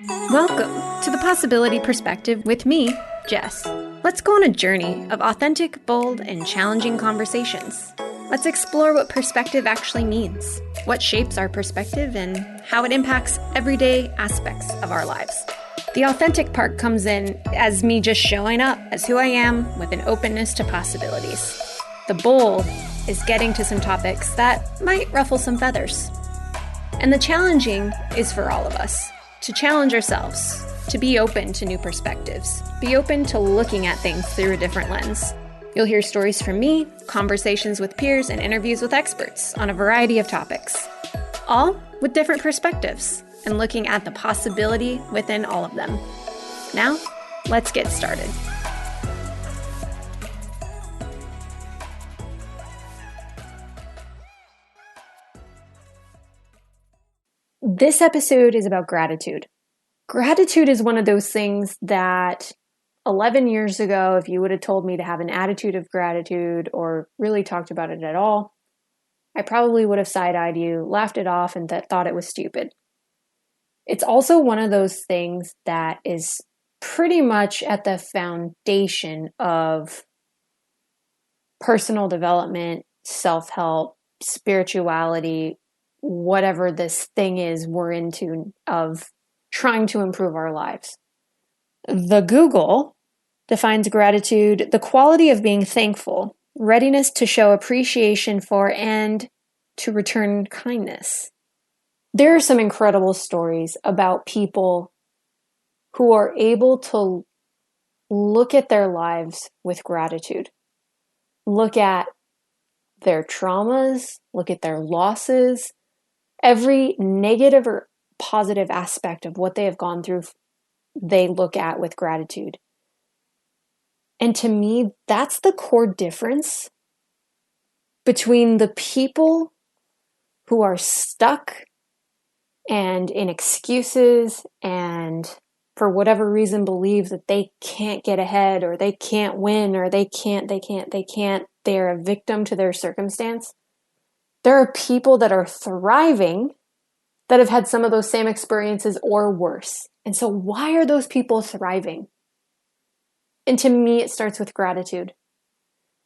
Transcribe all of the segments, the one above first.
Welcome to the Possibility Perspective with me, Jess. Let's go on a journey of authentic, bold, and challenging conversations. Let's explore what perspective actually means, what shapes our perspective, and how it impacts everyday aspects of our lives. The authentic part comes in as me just showing up as who I am with an openness to possibilities. The bold is getting to some topics that might ruffle some feathers. And the challenging is for all of us. To challenge ourselves, to be open to new perspectives, be open to looking at things through a different lens. You'll hear stories from me, conversations with peers, and interviews with experts on a variety of topics, all with different perspectives and looking at the possibility within all of them. Now, let's get started. This episode is about gratitude. Gratitude is one of those things that 11 years ago, if you would have told me to have an attitude of gratitude or really talked about it at all, I probably would have side-eyed you, laughed it off, and thought it was stupid. It's also one of those things that is pretty much at the foundation of personal development, self-help, spirituality, whatever this thing is we're into of trying to improve our lives. The Google defines gratitude, the quality of being thankful, readiness to show appreciation for and to return kindness. There are some incredible stories about people who are able to look at their lives with gratitude, look at their traumas, look at their losses, every negative or positive aspect of what they have gone through, they look at with gratitude. And to me, that's the core difference between the people who are stuck and in excuses and for whatever reason believe that they can't get ahead or they can't win or they can't, they're a victim to their circumstance. There are people that are thriving that have had some of those same experiences or worse. And so why are those people thriving? And to me, it starts with gratitude.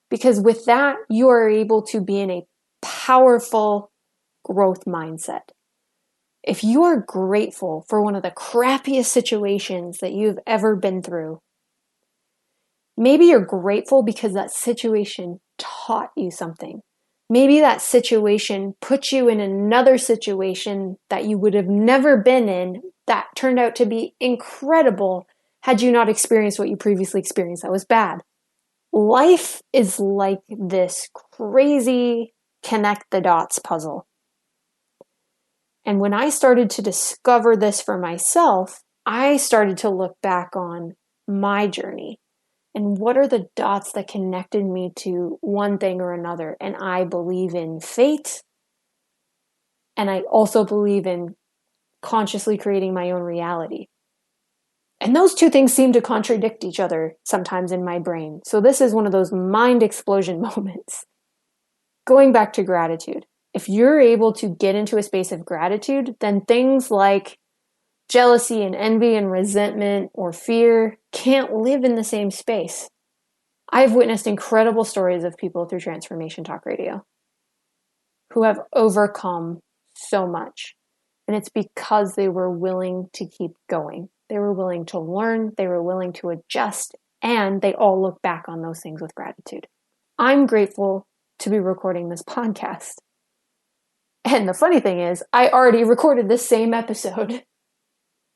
Because with that, you are able to be in a powerful growth mindset. If you are grateful for one of the crappiest situations that you've ever been through, maybe you're grateful because that situation taught you something. Maybe that situation put you in another situation that you would have never been in that turned out to be incredible had you not experienced what you previously experienced that was bad. Life is like this crazy connect the dots puzzle. And when I started to discover this for myself, I started to look back on my journey. And what are the dots that connected me to one thing or another? And I believe in fate. And I also believe in consciously creating my own reality. And those two things seem to contradict each other sometimes in my brain. So this is one of those mind explosion moments. Going back to gratitude. If you're able to get into a space of gratitude, then things like jealousy and envy and resentment or fear can't live in the same space. I've witnessed incredible stories of people through Transformation Talk Radio who have overcome so much. And it's because they were willing to keep going. They were willing to learn, they were willing to adjust, and they all look back on those things with gratitude. I'm grateful to be recording this podcast. And the funny thing is, I already recorded this same episode.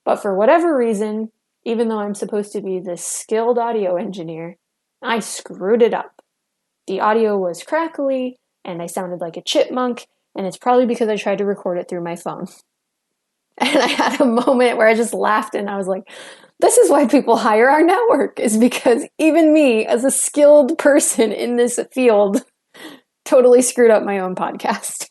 But for whatever reason, even though I'm supposed to be this skilled audio engineer, I screwed it up. The audio was crackly, and I sounded like a chipmunk, and it's probably because I tried to record it through my phone. And I had a moment where I just laughed, and I was like, this is why people hire our network, is because even me, as a skilled person in this field, totally screwed up my own podcast.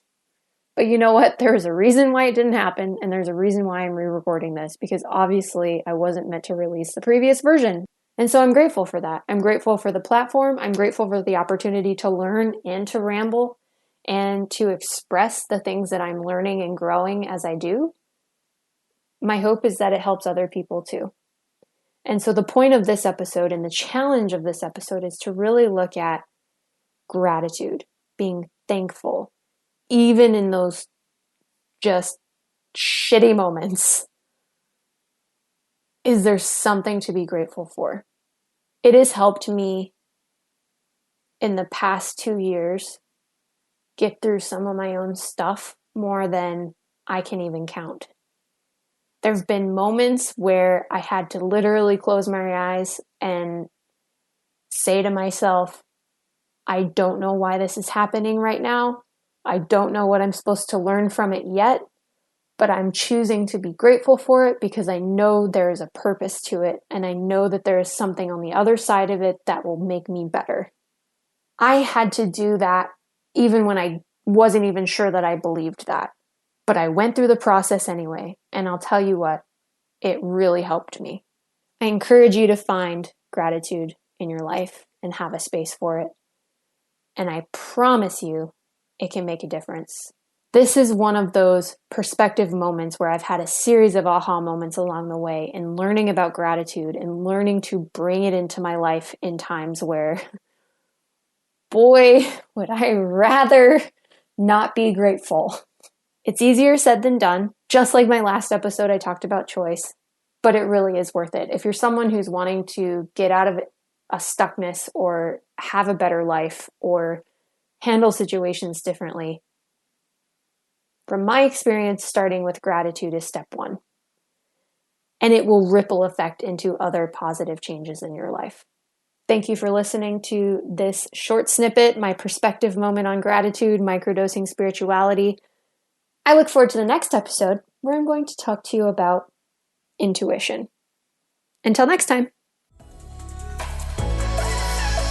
But you know what? There's a reason why it didn't happen, and there's a reason why I'm re-recording this, because obviously I wasn't meant to release the previous version. And so I'm grateful for that. I'm grateful for the platform. I'm grateful for the opportunity to learn and to ramble and to express the things that I'm learning and growing as I do. my hope is that it helps other people too. And so the point of this episode and the challenge of this episode is to really look at gratitude, being thankful, even in those just shitty moments. Is there something to be grateful for? It has helped me in the past 2 years get through some of my own stuff more than I can even count. There have been moments where I had to literally close my eyes and say to myself, I don't know why this is happening right now. I don't know what I'm supposed to learn from it yet, but I'm choosing to be grateful for it because I know there is a purpose to it, and I know that there is something on the other side of it that will make me better. I had to do that even when I wasn't even sure that I believed that. But I went through the process anyway, and I'll tell you what, it really helped me. I encourage you to find gratitude in your life and have a space for it. And I promise you, it can make a difference. This is one of those perspective moments where I've had a series of aha moments along the way in learning about gratitude and learning to bring it into my life in times where, boy, would I rather not be grateful. It's easier said than done. Just like my last episode, I talked about choice, but it really is worth it. If you're someone who's wanting to get out of a stuckness or have a better life or handle situations differently, from my experience, starting with gratitude is step one. And it will ripple effect into other positive changes in your life. Thank you for listening to this short snippet, my perspective moment on gratitude, microdosing spirituality. I look forward to the next episode where I'm going to talk to you about intuition. Until next time.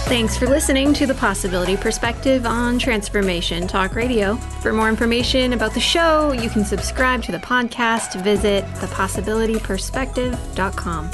Thanks for listening to The Possibility Perspective on Transformation Talk Radio. For more information about the show, you can subscribe to the podcast. Visit thepossibilityperspective.com.